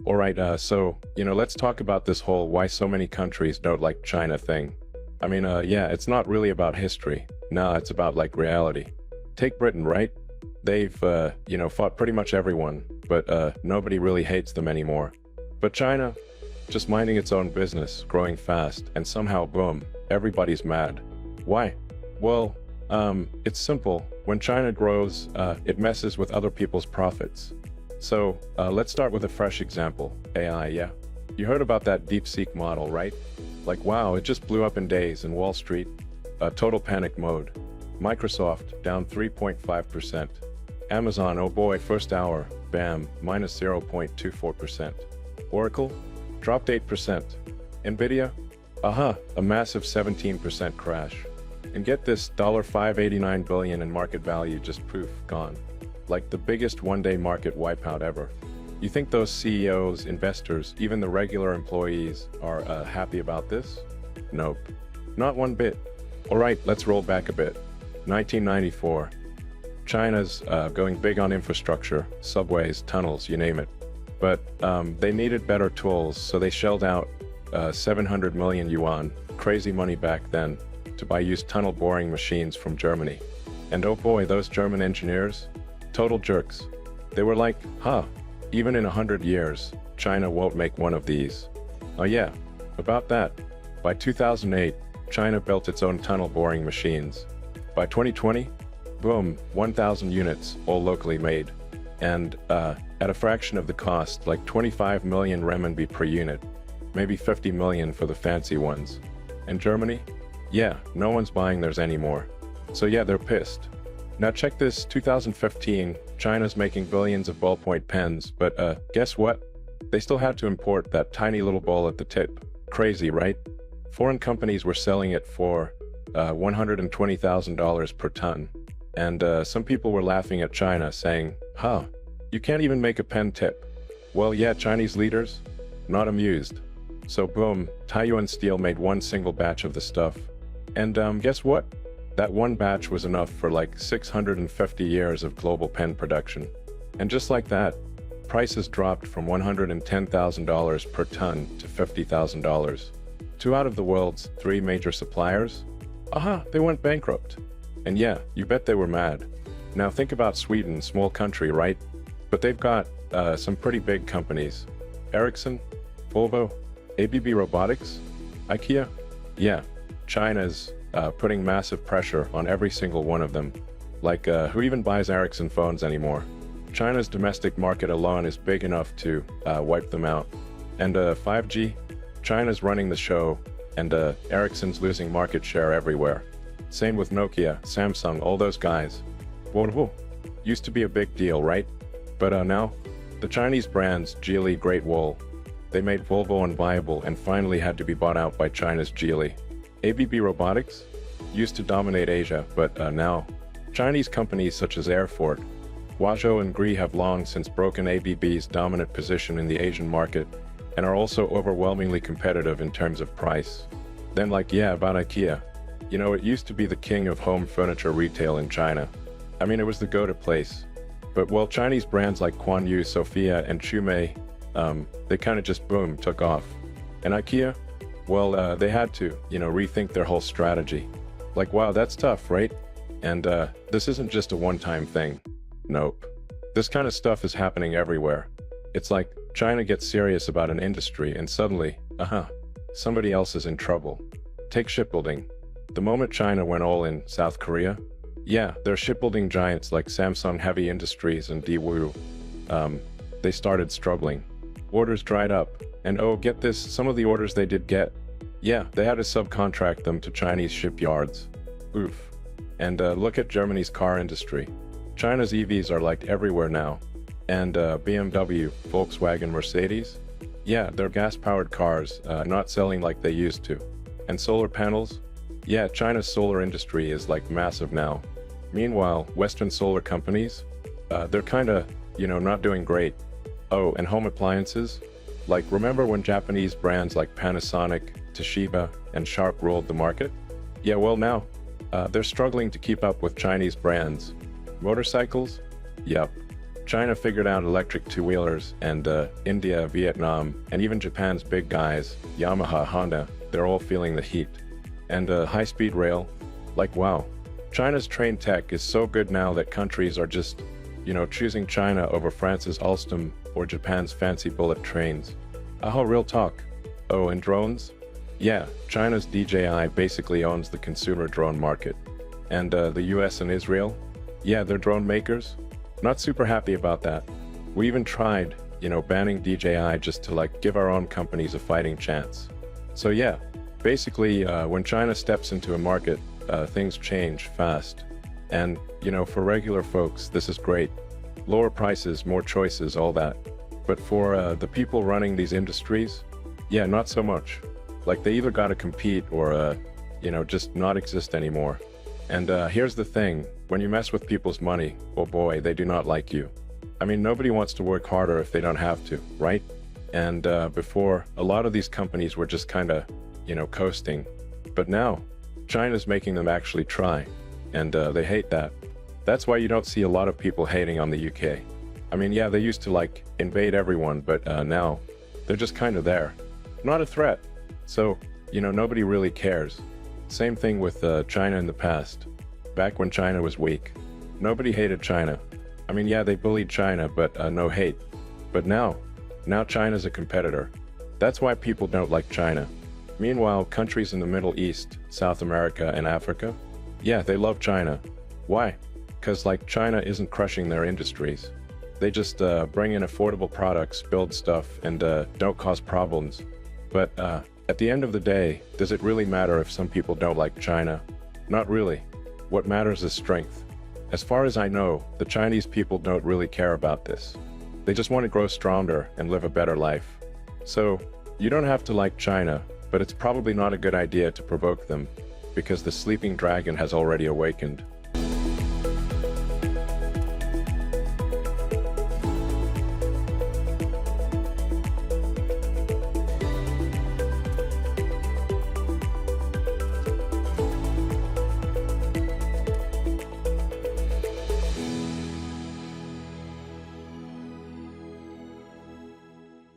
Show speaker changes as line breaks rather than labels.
Alright, let's talk about this whole why so many countries don't like China thing. Yeah, it's not really about history. Nah, it's about like reality. Take Britain, right? They've, fought pretty much everyone, but nobody really hates them anymore. But China, just minding its own business, growing fast, and somehow boom, everybody's mad. Why? Well, it's simple. When China grows, it messes with other people's profits. So, let's start with a fresh example. AI, yeah. You heard about that DeepSeek model, right? Like, wow, it just blew up in days in Wall Street. Total panic mode. Microsoft, down 3.5%. Amazon, oh boy, first hour, bam, minus 0.24%. Oracle, dropped 8%. Nvidia, a massive 17% crash. And get this, $589 billion in market value just poof, gone. Like the biggest one-day market wipeout ever. You think those CEOs, investors, even the regular employees are happy about this? Nope. Not one bit. Alright, let's roll back a bit. 1994. China's going big on infrastructure, subways, tunnels, you name it. But they needed better tools, so they shelled out 700 million yuan, crazy money back then, to buy used tunnel boring machines from Germany. And oh boy, those German engineers, total jerks. They were like, even in 100 years, China won't make one of these. Oh yeah, about that. By 2008, China built its own tunnel boring machines. By 2020, boom, 1,000 units, all locally made. And at a fraction of the cost, like 25 million renminbi per unit, maybe 50 million for the fancy ones. And Germany? Yeah, no one's buying theirs anymore. So yeah, they're pissed. Now check this, 2015, China's making billions of ballpoint pens, but guess what? They still had to import that tiny little ball at the tip. Crazy, right? Foreign companies were selling it for $120,000 per ton. And some people were laughing at China, saying, you can't even make a pen tip. Well, yeah, Chinese leaders, not amused. So boom, Taiyuan Steel made one single batch of the stuff. And guess what? That one batch was enough for like 650 years of global pen production. And just like that, prices dropped from $110,000 per ton to $50,000. Two out of the world's 3 major suppliers? They went bankrupt. And yeah, you bet they were mad. Now think about Sweden, small country, right? But they've got some pretty big companies. Ericsson, Volvo, ABB Robotics, IKEA. Yeah, China's putting massive pressure on every single one of them. Like, who even buys Ericsson phones anymore? China's domestic market alone is big enough to wipe them out. And 5G, China's running the show, and Ericsson's losing market share everywhere. Same with Nokia, Samsung, all those guys. Volvo used to be a big deal, right? But now, the Chinese brands Geely, Great Wall, they made Volvo unviable and finally had to be bought out by China's Geely. ABB Robotics used to dominate Asia, but now, Chinese companies such as Airfort, Huazhou and Gree have long since broken ABB's dominant position in the Asian market and are also overwhelmingly competitive in terms of price. Then about IKEA. It used to be the king of home furniture retail in China. It was the go-to place. But while Chinese brands like Quanyu, Sophia, and Chumei, they kind of just boom, took off. And IKEA? Well, they had to, rethink their whole strategy. Like, wow, that's tough, right? And this isn't just a one-time thing. Nope. This kind of stuff is happening everywhere. It's like China gets serious about an industry and suddenly, somebody else is in trouble. Take shipbuilding. The moment China went all in South Korea, yeah, their shipbuilding giants like Samsung Heavy Industries and Daewoo, they started struggling. Orders dried up. And oh, get this, some of the orders they did get, yeah, they had to subcontract them to Chinese shipyards. Oof. And look at Germany's car industry. China's EVs are like everywhere now. And BMW, Volkswagen, Mercedes, yeah, they're gas-powered cars, not selling like they used to. And solar panels? Yeah, China's solar industry is like massive now. Meanwhile, Western solar companies, they're kinda, not doing great. Oh, and home appliances? Like, remember when Japanese brands like Panasonic, Toshiba, and Sharp ruled the market? Yeah, well now, they're struggling to keep up with Chinese brands. Motorcycles? Yep. China figured out electric two-wheelers, and India, Vietnam, and even Japan's big guys, Yamaha, Honda, they're all feeling the heat. And high-speed rail, like wow. China's train tech is so good now that countries are just, choosing China over France's Alstom or Japan's fancy bullet trains. Oh, real talk. Oh, and drones? Yeah, China's DJI basically owns the consumer drone market. And the US and Israel? Yeah, they're drone makers. Not super happy about that. We even tried, banning DJI just to give our own companies a fighting chance. So yeah, basically when China steps into a market, things change fast. And, for regular folks, this is great. Lower prices, more choices, all that. But for the people running these industries, yeah, not so much. They either gotta compete or, just not exist anymore. And here's the thing, when you mess with people's money, oh boy, they do not like you. I mean, nobody wants to work harder if they don't have to, right? And before, a lot of these companies were just kinda, coasting. But now, China's making them actually try. And they hate that. That's why you don't see a lot of people hating on the UK. I mean, yeah, they used to invade everyone, but now, they're just kinda there. Not a threat. So, nobody really cares. Same thing with China in the past. Back when China was weak, nobody hated China. I mean, yeah, they bullied China, but no hate. But now China's a competitor. That's why people don't like China. Meanwhile, countries in the Middle East, South America, and Africa, yeah, they love China. Why? Because China isn't crushing their industries. They just bring in affordable products, build stuff, and don't cause problems. But at the end of the day, does it really matter if some people don't like China? Not really. What matters is strength. As far as I know, the Chinese people don't really care about this. They just want to grow stronger and live a better life. So, you don't have to like China, but it's probably not a good idea to provoke them, because the sleeping dragon has already awakened.